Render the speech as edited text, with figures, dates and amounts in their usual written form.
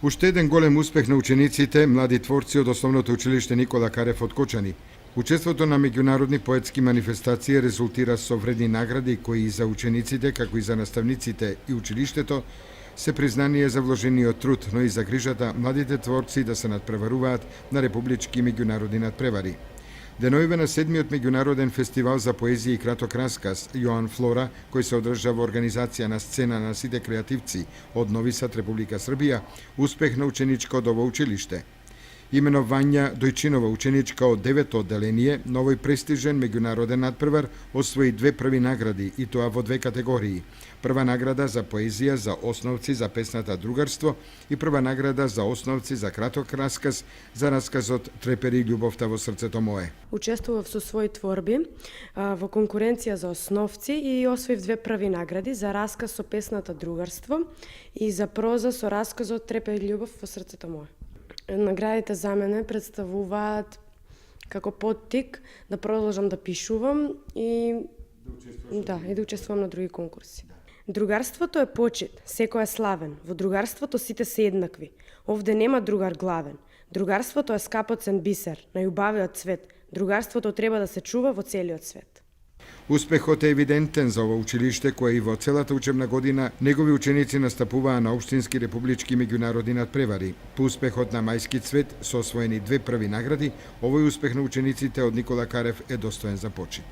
Уште еден голем успех на учениците, млади творци од Основното училиште Никола Карев од Кочани. Учеството на меѓународни поетски манифестации резултира со вредни награди кои и за учениците, како и за наставниците и училиштето се признание за вложениот труд, но и за грижата младите творци да се надпреваруваат на републички и меѓународни надпревари. Деновиве на 7-миот меѓународен фестивал за поезија и краток расказ Јоан Флора, кој се одржа во организација на сцена на сите креативци од Нови Сад, Република Србија, успех на ученичка од ово училиште. Имено Вања Дојчинова, ученичка од 9-то одделение, на овој престижен меѓународен надпревар освои 2 први награди, и тоа во 2 категории. Прва награда за поезија за основци за песната Другарство и прва награда за основци за краток расказ за расказот Трепери љубовта во срцето мое. Учествував со своји творби во конкуренција за основци и освоив 2 први награди за расказ со песната Другарство и за проза со расказот Трепери љубов во срцето мое. Наградите за мене представуваат како поттик да продолжам да пишувам и да учествувам на други конкурси. Другарството е почит, секој е славен. Во другарството сите се еднакви. Овде нема другар главен. Другарството е скапоцен бисер, најубавиот цвет. Другарството треба да се чува во целиот свет. Успехот е евидентен за ово училиште, кое и во целата учебна година негови ученици настапуваа на општински, републички и меѓународни надпревари. По успехот на Мајски цвет со освоени 2 први награди, овој успех на учениците од Никола Карев е достоен за почит.